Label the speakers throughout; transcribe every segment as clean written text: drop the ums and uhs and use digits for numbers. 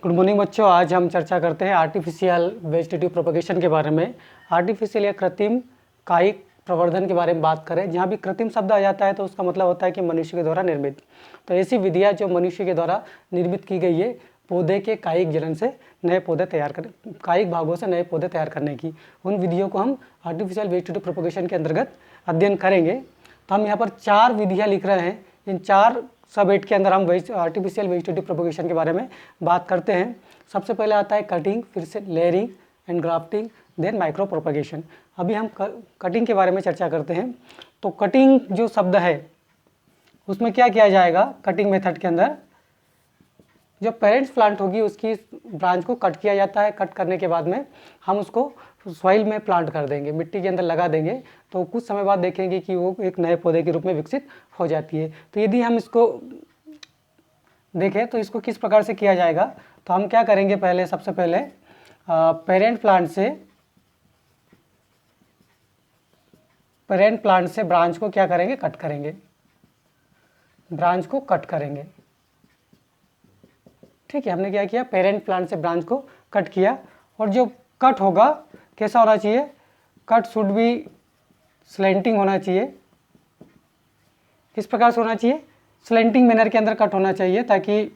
Speaker 1: Good morning बच्चों। आज हम चर्चा करते हैं आर्टिफिशियल वेजिटेटिव प्रोपगेशन के बारे में। आर्टिफिशियल या कृत्रिम कायिक प्रवर्धन के बारे में बात करें। जहाँ भी कृत्रिम शब्द आ जाता है तो उसका मतलब होता है कि मनुष्य के द्वारा निर्मित। तो ऐसी विधियाँ जो मनुष्य के द्वारा निर्मित की गई है पौधे के कायिक जनन से नए पौधे तैयार कर कायिक भागों से नए पौधे तैयार करने की, उन विधियों को हम आर्टिफिशियल वेजिटेटिव प्रोपगेशन के अंतर्गत अध्ययन करेंगे। तो हम यहाँ पर 4 विधियाँ लिख रहे हैं। इन 4 सब हेड के अंदर हम आर्टिफिशियल वेजिटेटिव प्रोपगेशन के बारे में बात करते हैं। सबसे पहले आता है कटिंग, फिर से layering and grafting, then micropropagation. अभी हम कटिंग के बारे में चर्चा करते हैं। तो कटिंग जो शब्द है उसमें क्या किया जाएगा, कटिंग मेथड के अंदर जो पेरेंट्स प्लांट होगी उसकी ब्रांच को कट किया जाता है। कट करने के बाद में हम उसको सॉइल में प्लांट कर देंगे, मिट्टी के अंदर लगा देंगे। तो कुछ समय बाद देखेंगे कि वो एक नए पौधे के रूप में विकसित हो जाती है। तो यदि हम इसको देखें तो इसको किस प्रकार से किया जाएगा, तो हम क्या करेंगे, पहले सबसे पहले पेरेंट प्लांट से ब्रांच को क्या करेंगे, कट करेंगे, ब्रांच को कट करेंगे। ठीक है, हमने क्या किया, पेरेंट प्लांट से ब्रांच को कट किया। और जो कट होगा कैसा होना चाहिए, कट शुड बी स्लेंटिंग होना चाहिए। किस प्रकार से होना चाहिए, स्लेंटिंग मैनर के अंदर कट होना चाहिए, ताकि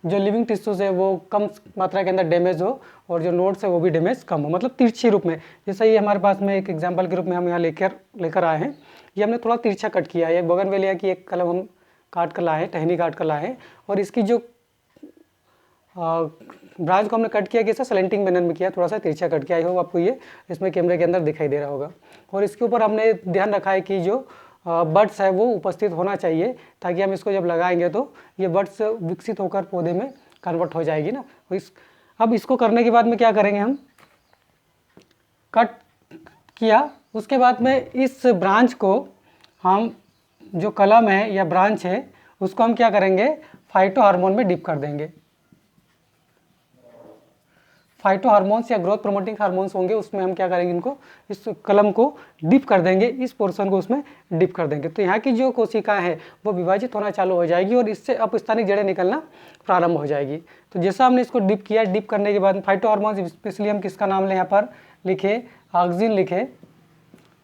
Speaker 1: जो लिविंग टिश्यूज है वो कम मात्रा के अंदर डैमेज हो और जो नोड्स है वो भी डैमेज कम हो, मतलब तिरछी रूप में। जैसे ये हमारे पास में एक एग्जांपल के रूप में हम यहाँ लेकर आए हैं। ये हमने थोड़ा तिरछा कट किया है। बोगनवेलिया की एक कलम हम काट कर लाए हैं, टहनी काट कर लाए हैं, और इसकी जो ब्रांच को हमने कट किया कैसा, स्लेंटिंग मैनर में किया, थोड़ा सा तिरछा कट किया। आई होप आपको ये इसमें कैमरे के अंदर दिखाई दे रहा होगा। और इसके ऊपर हमने ध्यान रखा है कि जो बड्स है वो उपस्थित होना चाहिए, ताकि हम इसको जब लगाएंगे तो ये बड्स विकसित होकर पौधे में कन्वर्ट हो जाएगी ना। अब इसको करने के बाद में क्या करेंगे, हम कट किया, उसके बाद में इस ब्रांच को हम जो कलम है या ब्रांच है उसको हम क्या करेंगे, फाइटो हार्मोन में डिप कर देंगे। फाइटो हार्मोन्स या ग्रोथ प्रमोटिंग हार्मोन्स होंगे, उसमें हम क्या करेंगे, इनको इस कलम को डिप कर देंगे, इस पोर्शन को उसमें डिप कर देंगे। तो यहाँ की जो कोशिकाएं हैं वो विभाजित होना चालू हो जाएगी और इससे अपस्थानिक जड़ें निकलना प्रारंभ हो जाएगी। तो जैसा हमने इसको डिप किया, डिप करने के बाद फाइटो हार्मोन्स, स्पेशली हम किसका नाम लें, यहाँ पर लिखे ऑक्सिन लिखे।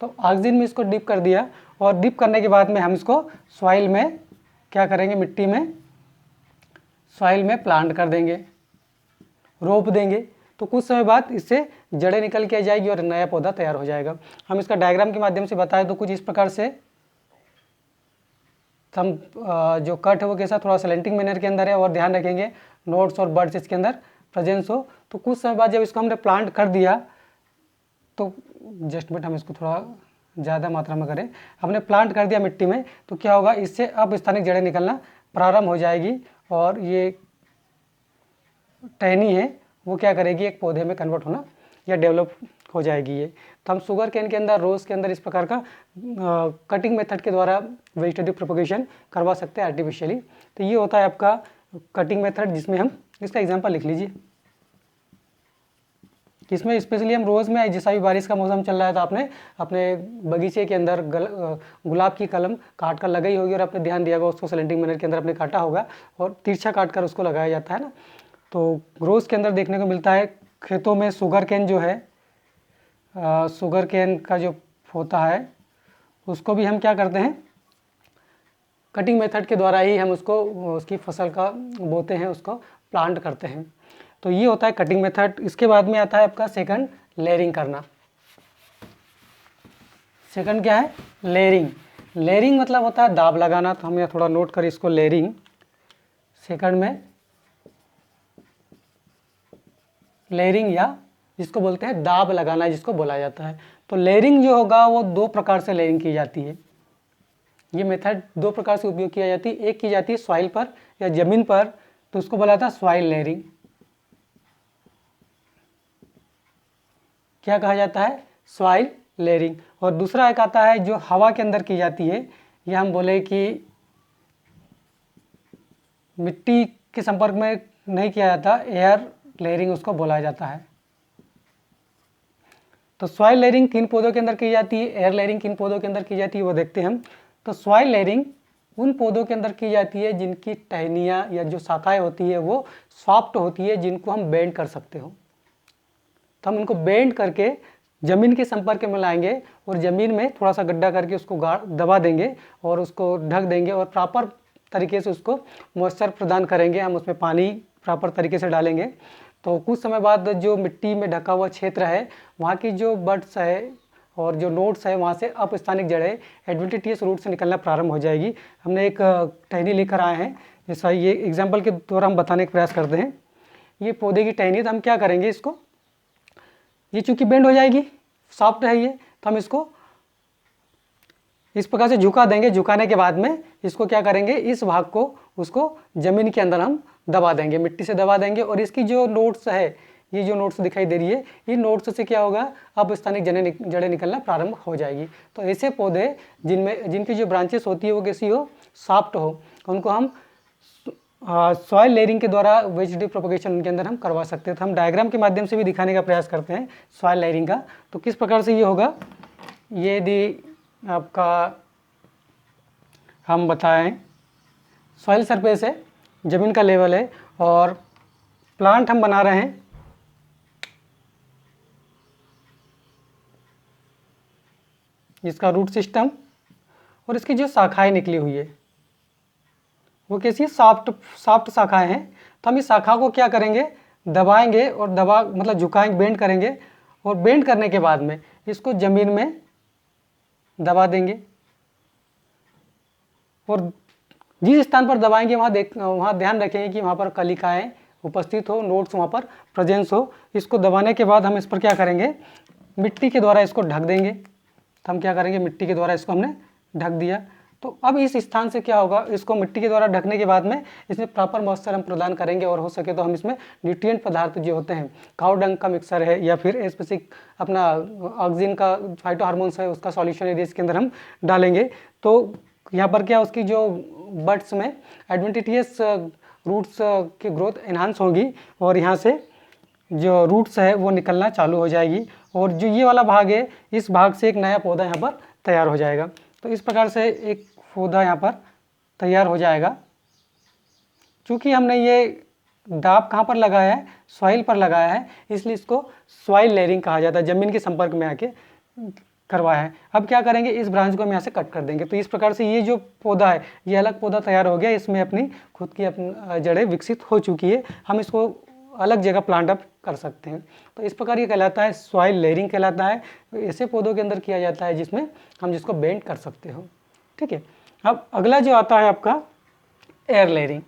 Speaker 1: तो ऑक्सिन में इसको डिप कर दिया, और डिप करने के बाद में हम इसको सॉइल में क्या करेंगे, मिट्टी में सॉइल में प्लांट कर देंगे, रोप देंगे। तो कुछ समय बाद इससे जड़ें निकल के आ जाएगी और नया पौधा तैयार हो जाएगा। हम इसका डायग्राम के माध्यम से बताएं तो कुछ इस प्रकार से हम जो कट है वो कैसा, थोड़ा स्लेंटिंग मैनर के अंदर है, और ध्यान रखेंगे नोड्स और बड्स इसके अंदर प्रेजेंस हो। तो कुछ समय बाद जब इसको हमने प्लांट कर दिया, तो जस्ट मिनट हम इसको थोड़ा ज़्यादा मात्रा में करें, हमने प्लांट कर दिया मिट्टी में, तो क्या होगा, इससे अब स्थानिक जड़ें निकलना प्रारंभ हो जाएगी, और ये टहनी है वो क्या करेगी, एक पौधे में कन्वर्ट होना या डेवलप हो जाएगी ये। तो हम शुगर केन के अंदर, रोज़ के अंदर इस प्रकार का कटिंग मेथड के द्वारा वेजिटेटिव प्रोपगेशन करवा सकते हैं आर्टिफिशियली। तो ये होता है आपका कटिंग मेथड, जिसमें हम इसका एग्जांपल लिख लीजिए। इसमें स्पेशली हम रोज़ में, जैसा भी बारिश का मौसम चल रहा है, तो आपने अपने बगीचे के अंदर गुलाब की कलम काट कर लगाई होगी, और आपने ध्यान दिया होगा उसको स्लेंटिंग मैनर के अंदर आपने काटा होगा और तिरछा काट कर उसको लगाया जाता है ना। तो रोज़ के अंदर देखने को मिलता है खेतों में शुगर केन जो है, शुगर केन का जो होता है उसको भी हम क्या करते हैं, कटिंग मेथड के द्वारा ही हम उसको, उसकी फसल का बोते हैं, उसको प्लांट करते हैं। तो ये होता है कटिंग मेथड। इसके बाद में आता है आपका सेकंड, लेयरिंग करना। सेकंड क्या है, लेयरिंग। लेयरिंग मतलब होता है दाब लगाना। तो हम यहाँ थोड़ा नोट करें इसको, लेयरिंग। सेकंड में लेयरिंग, या जिसको बोलते हैं दाब लगाना, जिसको बोला जाता है। तो लेयरिंग जो होगा वो 2 प्रकार से लेयरिंग की जाती है। ये मेथड 2 प्रकार से उपयोग किया जाती है। एक की जाती है सॉइल पर या ज़मीन पर, तो उसको बोला जाता है सॉइल लेयरिंग। क्या कहा जाता है, सॉइल लेयरिंग। और दूसरा एक आता है जो हवा के अंदर की जाती है, ये हम बोले कि मिट्टी के संपर्क में नहीं किया जाता, एयर लेयरिंग उसको बोला जाता है। तो सॉइल लेयरिंग किन पौधों के अंदर की जाती है, एयर लेयरिंग किन पौधों के अंदर की जाती है, वो देखते हैं हम। तो सॉइल लेयरिंग उन पौधों के अंदर की जाती है जिनकी टहनियाँ या जो शाखाएं होती है वो सॉफ्ट होती है, जिनको हम बेंड कर सकते हो। तो हम उनको बेंड करके ज़मीन के संपर्क में लाएंगे और ज़मीन में थोड़ा सा गड्ढा करके उसको दबा देंगे और उसको ढक देंगे और प्रॉपर तरीके से उसको मॉइस्चर प्रदान करेंगे। हम उसमें पानी प्रॉपर तरीके से डालेंगे। तो कुछ समय बाद जो मिट्टी में ढका हुआ क्षेत्र है, वहाँ की जो बड्स है और जो नोड्स है, वहाँ से अपस्थानिक जड़ें एडवेंटिशियस रूट से निकलना प्रारंभ हो जाएगी। हमने एक टहनी लेकर आए हैं, जैसा ये एग्जाम्पल के द्वारा हम बताने का प्रयास करते हैं। ये पौधे की टहनी, तो हम क्या करेंगे, इसको, ये चूँकि बेंड हो जाएगी, सॉफ्ट है ये, तो हम इसको इस प्रकार से झुका देंगे। झुकाने के बाद में इसको क्या करेंगे, इस भाग को उसको ज़मीन के अंदर हम दबा देंगे, मिट्टी से दबा देंगे। और इसकी जो नोट्स है, ये जो नोट्स दिखाई दे रही है, इन नोट्स से क्या होगा, अब स्थानिक जड़ें निकलना प्रारंभ हो जाएगी। तो ऐसे पौधे जिनकी जो ब्रांचेस होती है वो कैसी हो, सॉफ्ट हो, उनको हम सॉइल लेयरिंग के द्वारा वेजिटेटिव प्रोपगेशन उनके अंदर हम करवा सकते हैं। तो हम डायग्राम के माध्यम से भी दिखाने का प्रयास करते हैं सॉइल लेयरिंग का। तो किस प्रकार से ये होगा, ये यदि आपका हम बताएं, सॉइल सरफेस है, ज़मीन का लेवल है और प्लांट हम बना रहे हैं। इसका रूट सिस्टम और इसकी जो शाखाएं निकली हुई है वो कैसी है, सॉफ्ट शाखाएं हैं। तो हम इस शाखा को क्या करेंगे, दबाएंगे और मतलब झुकाएंगे, बेंड करेंगे और बेंड करने के बाद में इसको ज़मीन में दबा देंगे। और जिस स्थान पर दबाएंगे वहाँ ध्यान रखेंगे कि वहाँ पर कलिकाएँ उपस्थित हो, नोट्स वहाँ पर प्रेजेंस हो। इसको दबाने के बाद हम इस पर क्या करेंगे, मिट्टी के द्वारा इसको ढक देंगे। तो हम क्या करेंगे, मिट्टी के द्वारा इसको हमने ढक दिया। तो अब इस स्थान से क्या होगा, इसको मिट्टी के द्वारा ढकने के बाद में इसमें प्रॉपर मॉइस्चर हम प्रदान करेंगे और हो सके तो हम इसमें न्यूट्रिएंट पदार्थ जो होते हैं, काऊ डंग का मिक्सर है या फिर स्पेसिफिक अपना ऑक्सीजन का फाइटो हार्मोन्स है उसका सॉल्यूशन यदि इसके अंदर हम डालेंगे तो यहाँ पर क्या, उसकी जो बड्स में एडवेंटिशियस रूट्स की ग्रोथ एनहांस होगी और यहाँ से जो रूट्स है वो निकलना चालू हो जाएगी और जो ये वाला भाग है, इस भाग से एक नया पौधा यहाँ पर तैयार हो जाएगा। तो इस प्रकार से एक पौधा यहाँ पर तैयार हो जाएगा। चूँकि हमने ये दाब कहाँ पर लगाया है, सॉइल पर लगाया है, इसलिए इसको सॉइल लेयरिंग कहा जाता है, ज़मीन के संपर्क में आके करवाया है। अब क्या करेंगे, इस ब्रांच को हम यहाँ से कट कर देंगे। तो इस प्रकार से ये जो पौधा है, ये अलग पौधा तैयार हो गया, इसमें अपनी खुद की जड़ें विकसित हो चुकी है। हम इसको अलग जगह प्लांट अप कर सकते हैं। तो इस प्रकार ये कहलाता है सॉइल लेयरिंग कहलाता है। ऐसे पौधों के अंदर किया जाता है जिसमें हम जिसको बेंड कर सकते हो। ठीक है, अब अगला जो आता है आपका एयर लेयरिंग।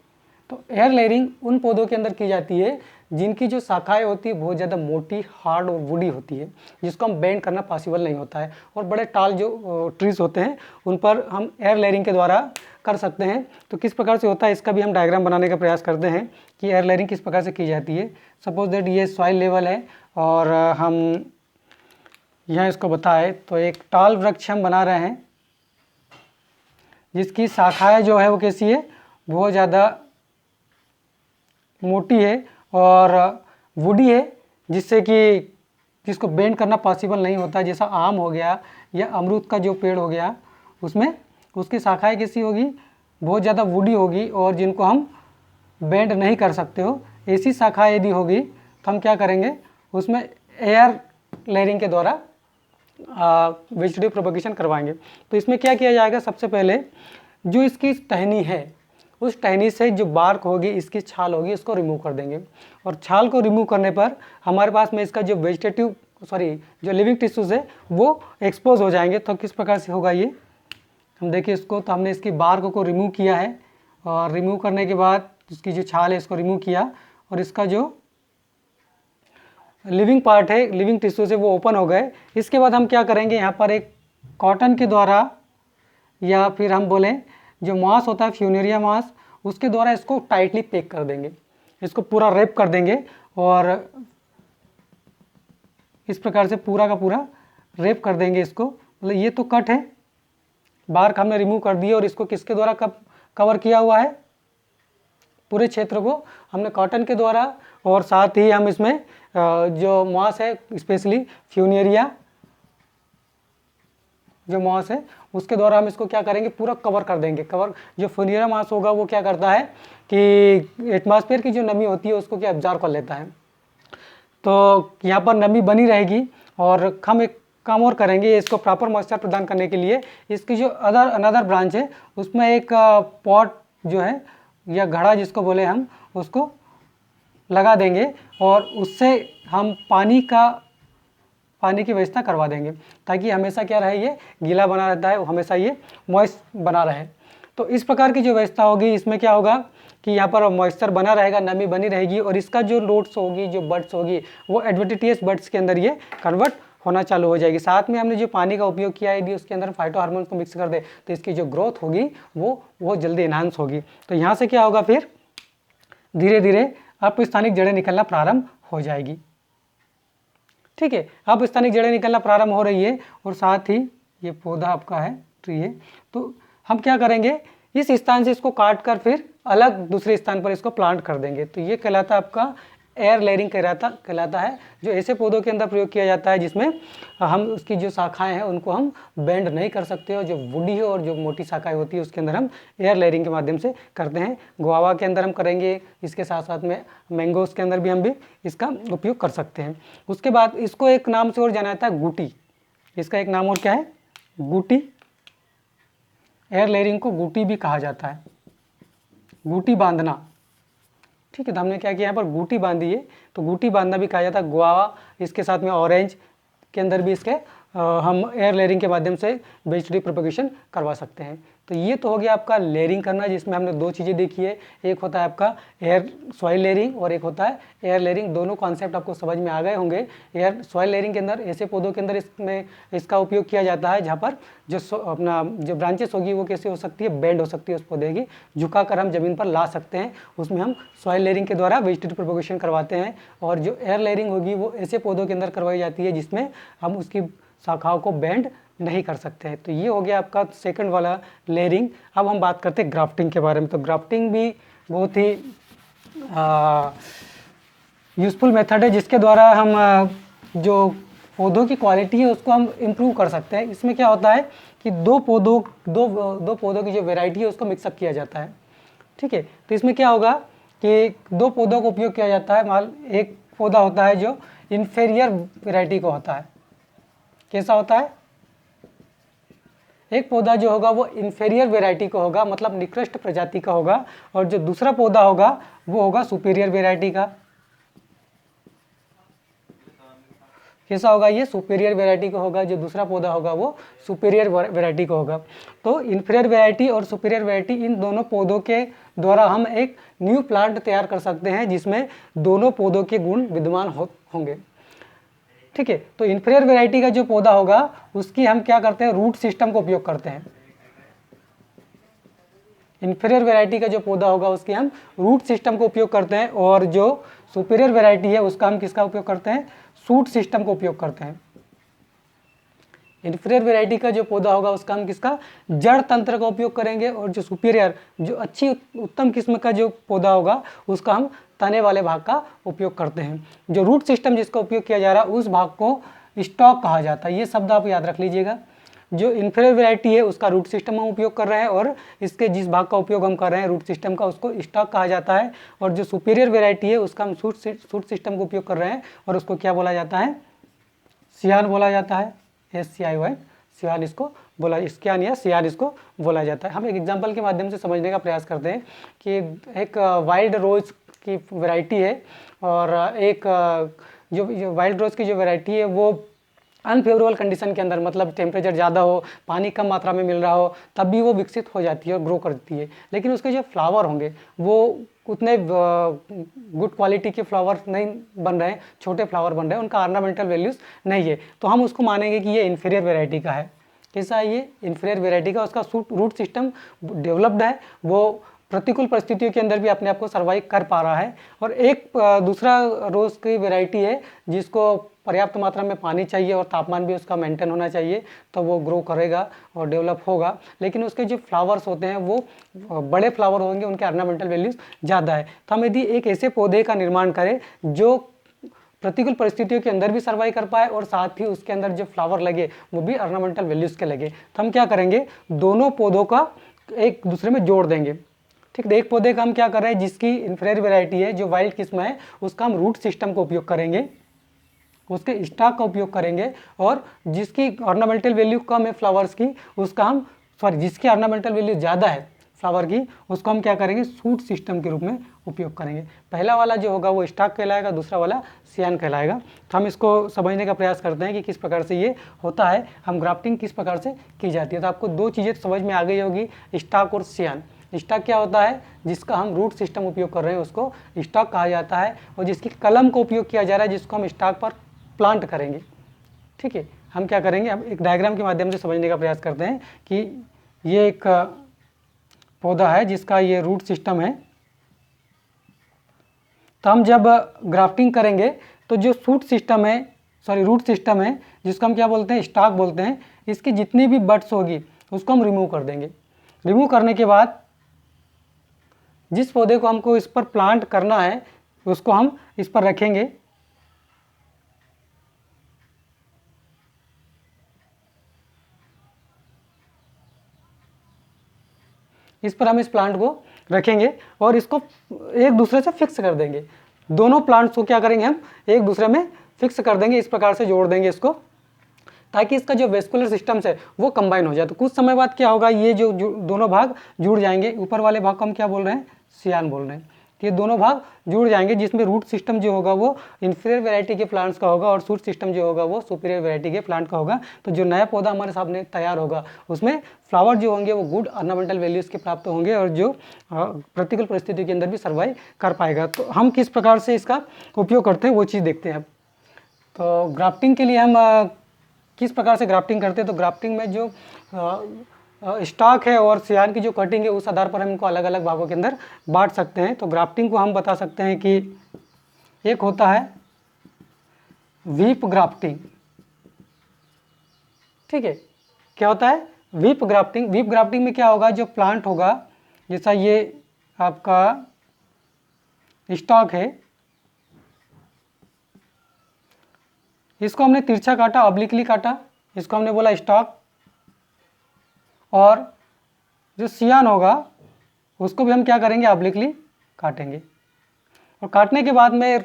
Speaker 1: तो एयर लेयरिंग उन पौधों के अंदर की जाती है जिनकी जो शाखाएं होती है बहुत ज़्यादा मोटी, हार्ड और वुडी होती है, जिसको हम बेंड करना पॉसिबल नहीं होता है। और बड़े टाल जो ट्रीज होते हैं उन पर हम एयर लेयरिंग के द्वारा कर सकते हैं। तो किस प्रकार से होता है, इसका भी हम डायग्राम बनाने का प्रयास करते हैं कि एयर लेयरिंग किस प्रकार से की जाती है। सपोज दैट ये सॉइल लेवल है और हम यहाँ इसको बताएं तो एक टाल वृक्ष हम बना रहे हैं जिसकी शाखाएँ जो है वो कैसी है, बहुत ज़्यादा मोटी है और वुडी है, जिसको बेंड करना पॉसिबल नहीं होता। जैसा आम हो गया या अमरूद का जो पेड़ हो गया, उसमें उसकी शाखाएं कैसी होगी, बहुत ज़्यादा वुडी होगी और जिनको हम बेंड नहीं कर सकते हो। ऐसी शाखाएं यदि होगी तो हम क्या करेंगे, उसमें एयर लेयरिंग के द्वारा वेजिटेटिव प्रोपगेशन करवाएंगे। तो इसमें क्या किया जाएगा, सबसे पहले जो इसकी टहनी है, उस टहनी से जो बार्क होगी, इसकी छाल होगी, इसको रिमूव कर देंगे। और छाल को रिमूव करने पर हमारे पास में इसका जो जो लिविंग टिश्यूज़ है वो एक्सपोज हो जाएंगे। तो किस प्रकार से होगा ये, हम देखिए इसको, तो हमने इसकी बार्क को रिमूव किया है और रिमूव करने के बाद इसकी जो छाल है इसको रिमूव किया और इसका जो लिविंग पार्ट है, लिविंग टिश्यूज़ है, वो ओपन हो गए। इसके बाद हम क्या करेंगे, यहाँ पर एक कॉटन के द्वारा या फिर हम बोलें जो मांस होता है, फ्यूनेरिया मांस, उसके द्वारा इसको टाइटली पैक कर देंगे, इसको पूरा रैप कर देंगे और इस प्रकार से पूरा का पूरा रैप कर देंगे इसको। मतलब ये तो कट है, बार्क हमने रिमूव कर दिया और इसको किसके द्वारा कवर किया हुआ है, पूरे क्षेत्र को हमने कॉटन के द्वारा। और साथ ही हम इसमें जो मांस है, स्पेशली फ्यूनेरिया जो मॉस है उसके द्वारा हम इसको क्या करेंगे, पूरा कवर कर देंगे। कवर जो फुनीरा मास होगा वो क्या करता है कि एटमॉस्फेयर की जो नमी होती है उसको क्या एब्जॉर्ब कर लेता है। तो यहाँ पर नमी बनी रहेगी और हम एक काम और करेंगे, इसको प्रॉपर मॉइस्चर प्रदान करने के लिए इसकी जो अनदर ब्रांच है उसमें एक पॉट जो है या घड़ा जिसको बोले हम, उसको लगा देंगे और उससे हम पानी की व्यवस्था करवा देंगे, ताकि हमेशा क्या रहे, ये गीला बना रहता है, हमेशा ये मॉइस्ट बना रहे। तो इस प्रकार की जो व्यवस्था होगी इसमें क्या होगा कि यहाँ पर मॉइस्चर बना रहेगा, नमी बनी रहेगी और इसका जो लोड्स होगी, जो बर्ड्स होगी, वो एडवेंटिटियस बर्ड्स के अंदर ये कन्वर्ट होना चालू हो जाएगी। साथ में हमने जो पानी का उपयोग किया है, यदि उसके अंदर फाइटो हार्मोन्स को मिक्स कर दे तो इसकी जो ग्रोथ होगी वो जल्दी इन्हांस होगी। तो यहाँ से क्या होगा, फिर धीरे धीरे अपस्थानिक जड़ें निकलना प्रारंभ हो जाएगी। ठीक है, अपस्थानिक जड़ें निकलना प्रारंभ हो रही है और साथ ही ये पौधा आपका है, ट्री है, तो हम क्या करेंगे, इस स्थान से इसको काट कर फिर अलग दूसरे स्थान पर इसको प्लांट कर देंगे। तो ये कहलाता है आपका एयर लेयरिंग कहलाता है, जो ऐसे पौधों के अंदर प्रयोग किया जाता है जिसमें हम उसकी जो शाखाएं हैं उनको हम बेंड नहीं कर सकते, और जो वुडी है और जो मोटी शाखाएं होती है उसके अंदर हम एयर लेयरिंग के माध्यम से करते हैं। गुआवा के अंदर हम करेंगे, इसके साथ साथ में मैंगोस के अंदर भी हम भी इसका उपयोग कर सकते हैं। उसके बाद इसको एक नाम से और जाना जाता है गुटी, इसका एक नाम और क्या है, गुटी। एयर लेयरिंग को गुटी भी कहा जाता है, गुटी बांधना। ठीक है, तो हमने क्या किया, यहाँ पर गुटी बांधी है, तो गुटी बांधना भी कहा जाता है। गुआवा, इसके साथ में ऑरेंज के अंदर भी इसके हम एयर लेयरिंग के माध्यम से वेजिटेटिव प्रोपगेशन करवा सकते हैं। तो ये तो हो गया आपका लेयरिंग करना, जिसमें हमने दो चीज़ें देखी है, एक होता है आपका एयर सॉइल लेयरिंग और एक होता है एयर लेयरिंग। दोनों कॉन्सेप्ट आपको समझ में आ गए होंगे। एयर सॉइल लेयरिंग के अंदर ऐसे पौधों के अंदर इसका उपयोग किया जाता है जहाँ पर जो अपना जो ब्रांचेस होगी वो कैसे हो सकती है, बेंड हो सकती है उस पौधे की, झुका कर हम ज़मीन पर ला सकते हैं, उसमें हम सॉइल लेयरिंग के द्वारा वेजिटेटिव प्रोपगेशन करवाते हैं। और जो एयर लेयरिंग होगी वो ऐसे पौधों के अंदर करवाई जाती है जिसमें हम उसकी शाखाओं को बेंड नहीं कर सकते हैं। तो ये हो गया आपका सेकंड वाला लेयरिंग। अब हम बात करते हैं ग्राफ्टिंग के बारे में। तो ग्राफ्टिंग भी बहुत ही यूज़फुल मेथड है, जिसके द्वारा हम जो पौधों की क्वालिटी है उसको हम इम्प्रूव कर सकते हैं। इसमें क्या होता है कि दो पौधों की जो वेराइटी है उसको मिक्सअप किया जाता है। ठीक है, तो इसमें क्या होगा कि दो पौधों का उपयोग किया जाता है। मान एक पौधा होता है जो इन्फीरियर वेराइटी का होता है। कैसा होता है, एक पौधा जो होगा वो इन्फीरियर वेराइटी का होगा, मतलब निकृष्ट प्रजाति का होगा, और जो दूसरा पौधा होगा वो होगा सुपीरियर वेराइटी का। कैसा होगा, ये सुपीरियर वेराइटी का होगा, जो दूसरा पौधा होगा वो सुपीरियर वेराइटी का होगा। तो इन्फीरियर वेराइटी और सुपीरियर वेराइटी, इन दोनों पौधों के द्वारा हम एक न्यू प्लांट तैयार कर सकते हैं जिसमें दोनों पौधों के गुण विद्यमान होंगे। ठीक है, तो इन्फीरियर वेराइटी का जो पौधा होगा उसकी हम क्या करते हैं, रूट सिस्टम का उपयोग करते हैं। इन्फीरियर वेराइटी का जो पौधा होगा उसकी हम रूट सिस्टम का उपयोग करते हैं, और जो सुपीरियर वेराइटी है उसका हम किसका उपयोग करते हैं, शूट सिस्टम का उपयोग करते हैं। इन्फीरियर वेराइटी का जो पौधा होगा उसका हम किसका, जड़ तंत्र का उपयोग करेंगे, और जो सुपीरियर, जो अच्छी उत्तम किस्म का जो पौधा होगा उसका हम तने वाले भाग का उपयोग करते हैं। जो रूट सिस्टम जिसका उपयोग किया जा रहा है उस भाग को स्टॉक कहा जाता है। ये शब्द आप याद रख लीजिएगा। जो इन्फीरियर वेराइटी है उसका रूट सिस्टम हम उपयोग कर रहे हैं, और इसके जिस भाग का उपयोग हम कर रहे हैं रूट सिस्टम का उसको स्टॉक कहा जाता है। और जो सुपीरियर वेराइटी है उसका हम शूट सिस्टम का उपयोग कर रहे हैं, और उसको क्या बोला जाता है, सियान बोला जाता है। SCION, सियान इसको बोला, स्कियान या सियान इसको बोला जाता है। हम एक एग्जांपल के माध्यम से समझने का प्रयास करते हैं कि एक वाइल्ड रोज की वैरायटी है, और एक जो वाइल्ड रोज की जो वैरायटी है वो अनफेवरेबल कंडीशन के अंदर, मतलब टेम्परेचर ज़्यादा हो, पानी कम मात्रा में मिल रहा हो, तब भी वो विकसित हो जाती है और ग्रो करती है। लेकिन उसके जो फ्लावर होंगे वो उतने गुड क्वालिटी के फ्लावर नहीं बन रहे हैं, छोटे फ्लावर बन रहे हैं, उनका ऑर्नामेंटल वैल्यूज़ नहीं है, तो हम उसको मानेंगे कि ये इन्फीरियर वेराइटी का है। कैसा है ये, इन्फीरियर वेराइटी का। उसका रूट सिस्टम डेवलप्ड है, वो प्रतिकूल परिस्थितियों के अंदर भी अपने आप को सर्वाइव कर पा रहा है। और एक दूसरा रोज़ की वैरायटी है जिसको पर्याप्त मात्रा में पानी चाहिए और तापमान भी उसका मेंटेन होना चाहिए, तो वो ग्रो करेगा और डेवलप होगा। लेकिन उसके जो फ्लावर्स होते हैं वो बड़े फ्लावर होंगे, उनके ऑर्नामेंटल वैल्यूज़ ज़्यादा है। तो हम यदि एक ऐसे पौधे का निर्माण करें जो प्रतिकूल परिस्थितियों के अंदर भी सर्वाइव कर पाए और साथ ही उसके अंदर जो फ्लावर लगे वो भी ऑर्नामेंटल वैल्यूज़ के लगे। तो हम क्या करेंगे, दोनों पौधों का एक दूसरे में जोड़ देंगे। ठीक है, एक पौधे का हम क्या कर रहे हैं, जिसकी इन्फीरियर वैरायटी है, जो वाइल्ड किस्म है, उसका हम रूट सिस्टम का उपयोग करेंगे, उसके स्टॉक का उपयोग करेंगे, और जिसकी ऑर्नामेंटल वैल्यू कम है फ्लावर्स की, उसका हम जिसकी ऑर्नामेंटल वैल्यू ज़्यादा है फ्लावर की, उसको हम क्या करेंगे, सूट सिस्टम के रूप में उपयोग करेंगे। पहला वाला जो होगा वो स्टॉक कहलाएगा, दूसरा वाला सियान कहलाएगा। तो हम इसको समझने का प्रयास करते हैं कि किस प्रकार से ये होता है, हम ग्राफ्टिंग किस प्रकार से की जाती है। तो आपको दो चीज़ें समझ में आ गई होगी, स्टॉक और सियान। स्टॉक क्या होता है, जिसका हम रूट सिस्टम उपयोग कर रहे हैं उसको स्टॉक कहा जाता है, और जिसकी कलम का उपयोग किया जा रहा है, जिसको हम स्टॉक पर प्लांट करेंगे। ठीक है, हम क्या करेंगे, हम एक डायग्राम के माध्यम से समझने का प्रयास करते हैं कि ये एक पौधा है जिसका ये रूट सिस्टम है। तो हम जब ग्राफ्टिंग करेंगे तो जो रूट सिस्टम है, जिसको हम क्या बोलते हैं, स्टॉक बोलते हैं, इसकी जितनी भी बड्स होगी उसको हम रिमूव कर देंगे। रिमूव करने के बाद जिस पौधे को हमको इस पर प्लांट करना है उसको हम इस पर रखेंगे। इस पर हम इस प्लांट को रखेंगे और इसको एक दूसरे से फिक्स कर देंगे। दोनों प्लांट्स को क्या करेंगे, हम एक दूसरे में फिक्स कर देंगे, इस प्रकार से जोड़ देंगे इसको, ताकि इसका जो वेस्कुलर सिस्टम्स है वो कंबाइन हो जाए। तो कुछ समय बाद क्या होगा, ये जो दोनों भाग जुड़ जाएंगे। ऊपर वाले भाग को हम क्या बोल रहे हैं, सियान बोल रहे हैं। तो ये दोनों भाग जुड़ जाएंगे, जिसमें रूट सिस्टम जो होगा वो इन्फीरियर वैरायटी के प्लांट्स का होगा और शूट सिस्टम जो होगा वो सुपीरियर वैरायटी के प्लांट का होगा। तो जो नया पौधा हमारे सामने तैयार होगा उसमें फ्लावर जो होंगे वो गुड ऑर्नामेंटल वैल्यूज़ के प्राप्त होंगे और जो प्रतिकूल परिस्थितियों के अंदर भी सर्वाइव कर पाएगा। तो हम किस प्रकार से इसका उपयोग करते हैं वो चीज़ देखते हैं अब। तो ग्राफ्टिंग के लिए हम किस प्रकार से ग्राफ्टिंग करते हैं, तो ग्राफ्टिंग में जो स्टॉक है और सियान की जो कटिंग है उस आधार पर हम इनको अलग अलग भागों के अंदर बांट सकते हैं। तो ग्राफ्टिंग को हम बता सकते हैं कि एक होता है वीप ग्राफ्टिंग। ठीक है, क्या होता है, वीप ग्राफ्टिंग। वीप ग्राफ्टिंग में क्या होगा, जो प्लांट होगा, जैसा ये आपका स्टॉक है, इसको हमने तिरछा काटा, ऑब्लिकली काटा, इसको हमने बोला स्टॉक। और जो सियान होगा उसको भी हम क्या करेंगे, ऑब्लिकली काटेंगे। और काटने के बाद में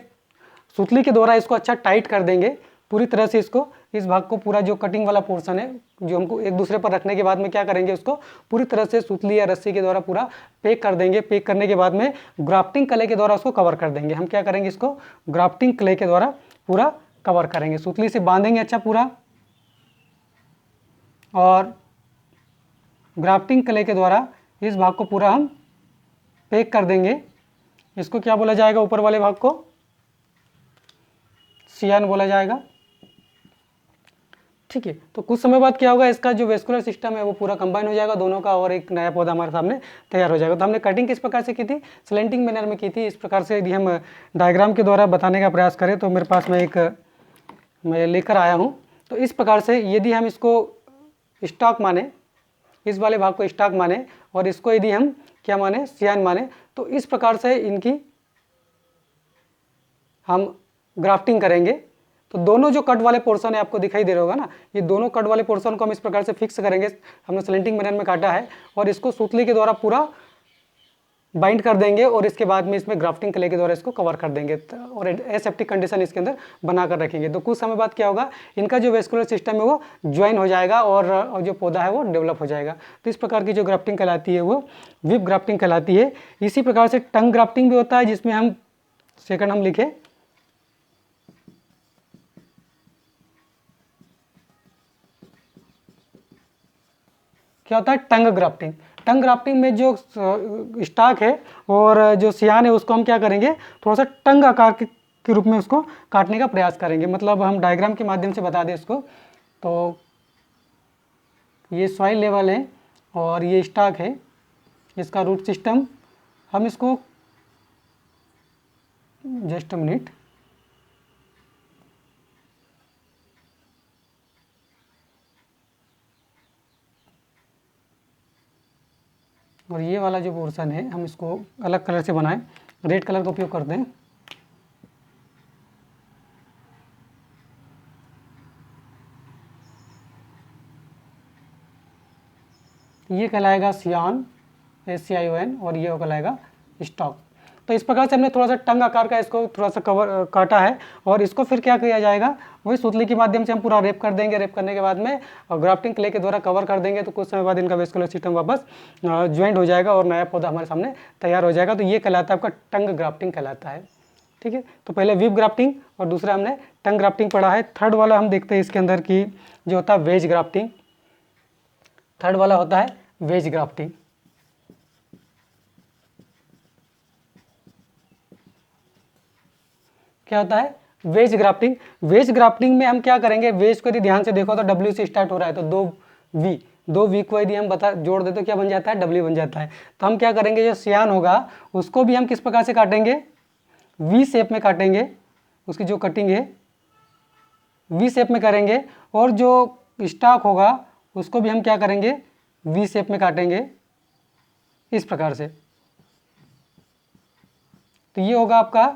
Speaker 1: सुतली के द्वारा इसको अच्छा टाइट कर देंगे पूरी तरह से। इसको, इस भाग को पूरा जो कटिंग वाला पोर्शन है जो हमको एक दूसरे पर रखने के बाद में क्या करेंगे, उसको पूरी तरह से सुतली या रस्सी के द्वारा पूरा पैक कर देंगे। पैक करने के बाद में ग्राफ्टिंग क्ले के द्वारा उसको कवर कर देंगे। हम क्या करेंगे, इसको ग्राफ्टिंग क्ले के द्वारा पूरा कवर करेंगे, सुतली से बांधेंगे अच्छा पूरा, और ग्राफ्टिंग क्ले के द्वारा इस भाग को पूरा हम पैक कर देंगे। इसको क्या बोला जाएगा, ऊपर वाले भाग को सियान बोला जाएगा। ठीक है, तो कुछ समय बाद क्या होगा, इसका जो वेस्कुलर सिस्टम है वो पूरा कंबाइन हो जाएगा दोनों का, और एक नया पौधा हमारे सामने तैयार हो जाएगा। तो हमने कटिंग किस प्रकार से की थी, स्लेंटिंग मैनर में की थी। इस प्रकार से यदि हम डायग्राम के द्वारा बताने का प्रयास करें तो मेरे पास में मैं लेकर आया हूँ। तो इस प्रकार से यदि हम इसको स्टॉक माने, इस वाले भाग को स्टॉक माने, और इसको यदि हम क्या माने, सियान माने, तो इस प्रकार से इनकी हम ग्राफ्टिंग करेंगे। तो दोनों जो कट वाले पोर्शन है आपको दिखाई दे रहा होगा ना, ये दोनों कट वाले पोर्शन को हम इस प्रकार से फिक्स करेंगे। हमने स्लेंटिंग मैनर में काटा है और इसको सुतली के द्वारा पूरा बाइंड कर देंगे, और इसके बाद में इसमें ग्राफ्टिंग क्ले के द्वारा इसको कवर कर देंगे और एसेप्टिक कंडीशन इसके अंदर बना कर रखेंगे। तो कुछ समय बाद क्या होगा, इनका जो वेस्कुलर सिस्टम है वो ज्वाइन हो जाएगा और जो पौधा है वो डेवलप हो जाएगा। तो इस प्रकार की जो ग्राफ्टिंग कहलाती है वो विप ग्राफ्टिंग कहलाती है। इसी प्रकार से टंग ग्राफ्टिंग भी होता है, जिसमें हम सेकंड हम लिखे, क्या होता है, टंग ग्राफ्टिंग। टंग ग्राफ्टिंग में जो स्टॉक है और जो सियान है उसको हम क्या करेंगे, थोड़ा सा टंग आकार के रूप में उसको काटने का प्रयास करेंगे। मतलब हम डायग्राम के माध्यम से बता दें इसको, तो ये सॉइल लेवल है और ये स्टॉक है, इसका रूट सिस्टम। हम इसको जस्ट अ मिनट, और ये वाला जो पोर्शन है हम इसको अलग कलर से बनाएं, रेड कलर का उपयोग करते हैं। ये कहलाएगा सियान, SCION, और ये कहलाएगा स्टॉक। तो इस प्रकार से हमने थोड़ा सा टंग आकार का इसको थोड़ा सा कवर काटा है, और इसको फिर क्या किया जाएगा, वही सुतली के माध्यम से हम पूरा रेप कर देंगे। रेप करने के बाद में ग्राफ्टिंग क्ले के द्वारा कवर कर देंगे, तो कुछ समय बाद इनका वेस्कुलर सिस्टम वापस ज्वाइंट हो जाएगा और नया पौधा हमारे सामने तैयार हो जाएगा। तो ये कहलाता है आपका टंग ग्राफ्टिंग कहलाता है। ठीक है, तो पहले वीव ग्राफ्टिंग और दूसरा हमने टंग ग्राफ्टिंग पढ़ा है। थर्ड वाला हम देखते हैं इसके अंदर की जो होता है वेज ग्राफ्टिंग। थर्ड वाला होता है वेज ग्राफ्टिंग। क्या होता है वेज ग्राफ्टिंग? वेज ग्राफ्टिंग में हम क्या करेंगे, वेज को यदि ध्यान से देखो तो W से स्टार्ट हो रहा है, तो दो वी को यदि हम जोड़ दे तो क्या बन जाता है, W बन जाता है। तो हम क्या करेंगे, जो सियान होगा उसको भी हम किस प्रकार से काटेंगे, V शेप में काटेंगे। उसकी जो कटिंग है V शेप में करेंगे, और जो स्टॉक होगा उसको भी हम क्या करेंगे, V शेप में काटेंगे इस प्रकार से। तो ये होगा आपका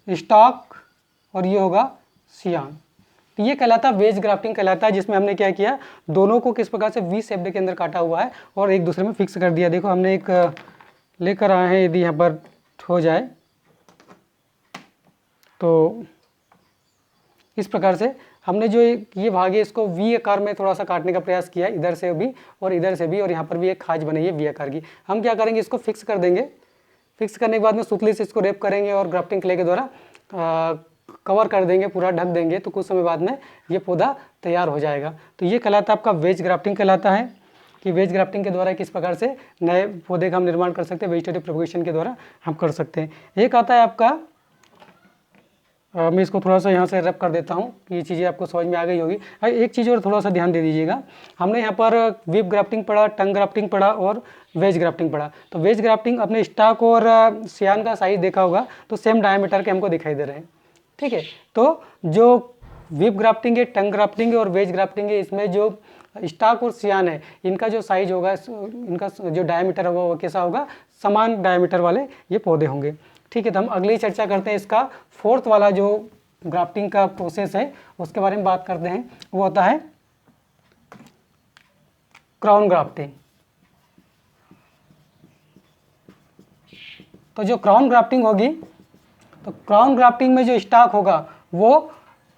Speaker 1: स्टॉक और ये होगा सियान। तो ये कहलाता है वेज ग्राफ्टिंग कहलाता है, जिसमें हमने क्या किया, दोनों को किस प्रकार से V शेप के अंदर काटा हुआ है और एक दूसरे में फिक्स कर दिया। देखो हमने एक लेकर आए हैं, यदि यहाँ पर हो जाए तो इस प्रकार से हमने जो ये भाग है इसको V आकार में थोड़ा सा काटने का प्रयास किया, इधर से भी और इधर से भी, और यहाँ पर भी एक खाज बनी है V आकार की। हम क्या करेंगे, इसको फिक्स कर देंगे। फिक्स करने के बाद में सुतली से इसको रेप करेंगे और ग्राफ्टिंग क्ले के द्वारा कवर कर देंगे, पूरा ढक देंगे, तो कुछ समय बाद में ये पौधा तैयार हो जाएगा। तो ये कहलाता है आपका वेज ग्राफ्टिंग कहलाता है, कि वेज ग्राफ्टिंग के द्वारा किस प्रकार से नए पौधे का हम निर्माण कर सकते हैं, वेजिटेटिव प्रोपगेशन के द्वारा हम कर सकते हैं। एक आता है आपका, मैं इसको थोड़ा सा यहाँ से रब कर देता हूँ कि ये चीज़ें आपको समझ में आ गई होगी। एक चीज़ और थोड़ा सा ध्यान दे दीजिएगा, हमने यहाँ पर वीव ग्राफ्टिंग पढ़ा, टंग ग्राफ्टिंग पढ़ा और वेज ग्राफ्टिंग पढ़ा। तो वेज ग्राफ्टिंग अपने स्टॉक और सियान का साइज देखा होगा, तो सेम डायमीटर के हमको दिखाई दे रहे हैं। ठीक है, तो जो वीव ग्राफ्टिंग है, टंग ग्राफ्टिंग है और वेज ग्राफ्टिंग है, इसमें जो स्टॉक और सियान है, इनका जो साइज होगा, इनका जो डायमीटर होगा वो कैसा होगा, समान डायमीटर वाले ये पौधे होंगे। ठीक है, तो हम अगली चर्चा करते हैं इसका फोर्थ वाला जो ग्राफ्टिंग का प्रोसेस है उसके बारे में बात करते हैं। वो होता है क्राउन ग्राफ्टिंग। तो जो क्राउन ग्राफ्टिंग होगी, तो क्राउन ग्राफ्टिंग में जो स्टॉक होगा वो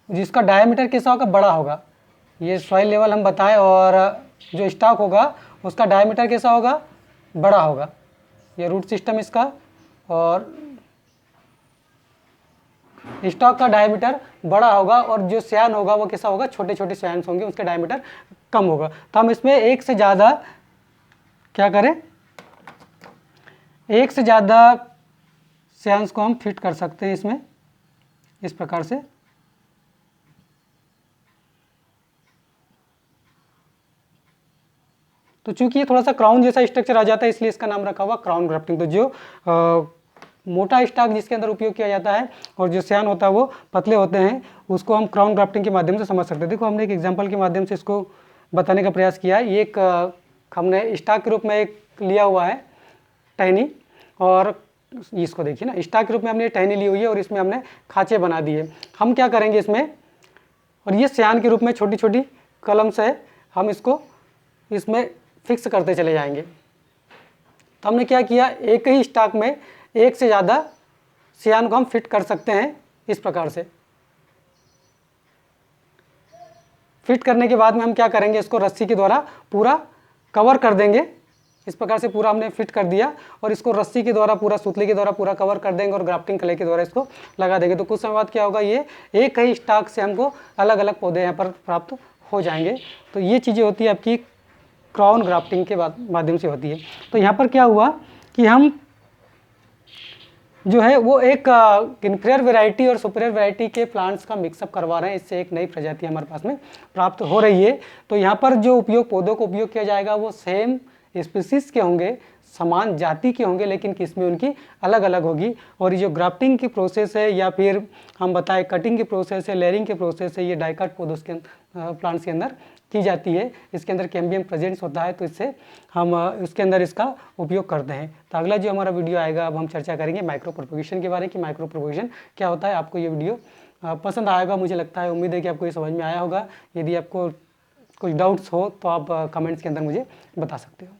Speaker 1: जिसका डायमीटर कैसा होगा, बड़ा होगा। ये सॉइल लेवल हम बताएं, और जो स्टॉक होगा उसका डायमीटर कैसा होगा, बड़ा होगा। ये रूट सिस्टम इसका, और स्टॉक का डायमीटर बड़ा होगा, और जो सियान होगा वो कैसा होगा, छोटे छोटे सियान्स होंगे, उसके डायमीटर कम होगा। तो हम इसमें एक से ज़्यादा क्या करें, एक से ज़्यादा सियान्स को हम फिट कर सकते हैं इसमें इस प्रकार से। तो चूंकि ये थोड़ा सा क्राउन जैसा स्ट्रक्चर आ जाता है, इसलिए इसका नाम रखा हुआ क्राउन ग्राफ्टिंग। तो जो मोटा स्टॉक जिसके अंदर उपयोग किया जाता है और जो सियान होता है वो पतले होते हैं, उसको हम क्राउन ग्राफ्टिंग के माध्यम से समझ सकते हैं। देखो हमने एक एग्जांपल के माध्यम से इसको बताने का प्रयास किया है। ये एक हमने स्टॉक के रूप में एक लिया हुआ है टहनी, और इसको देखिए ना, स्टॉक के रूप में हमने टहनी ली हुई है और इसमें हमने खाँचे बना दिए। हम क्या करेंगे इसमें, और ये सियान के रूप में छोटी छोटी कलम से हम इसको इसमें फिक्स करते चले जाएंगे। तो हमने क्या किया, एक ही स्टॉक में एक से ज़्यादा सियान को हम फिट कर सकते हैं इस प्रकार से। फिट करने के बाद में हम क्या करेंगे, इसको रस्सी के द्वारा पूरा कवर कर देंगे। इस प्रकार से पूरा हमने फिट कर दिया, और इसको रस्सी के द्वारा पूरा, सुतली के द्वारा पूरा कवर कर देंगे और ग्राफ्टिंग क्ले के द्वारा इसको लगा देंगे। तो कुछ समय बाद क्या होगा, ये एक ही स्टॉक से हमको अलग अलग पौधे यहाँ पर प्राप्त हो जाएंगे। तो ये चीज़ें होती है आपकी क्राउन ग्राफ्टिंग के माध्यम से होती है। तो यहाँ पर क्या हुआ कि हम जो है वो एक इन्फीरियर वैरायटी और सुपीरियर वैरायटी के प्लांट्स का मिक्सअप करवा रहे हैं, इससे एक नई प्रजाति हमारे पास में प्राप्त हो रही है। तो यहाँ पर जो उपयोग पौधों को उपयोग किया जाएगा वो सेम स्पीसीज के होंगे, समान जाति के होंगे, लेकिन किस्में उनकी अलग अलग होगी। और ये जो ग्राफ्टिंग की प्रोसेस है, या फिर हम बताएं कटिंग की प्रोसेस है, लेयरिंग की प्रोसेस है, ये डाइकाट पौधों के प्लांट्स के अंदर की जाती है। इसके अंदर कैम्बियम प्रेजेंस होता है, तो इससे हम उसके अंदर इसका उपयोग करते हैं। तो अगला जो हमारा वीडियो आएगा, अब हम चर्चा करेंगे माइक्रो प्रोपगेशन के बारे में, कि माइक्रो प्रोपगेशन क्या होता है। आपको ये वीडियो पसंद आएगा, मुझे लगता है, उम्मीद है कि आपको ये समझ में आया होगा। यदि आपको कुछ डाउट्स हो तो आप कमेंट्स के अंदर मुझे बता सकते हो।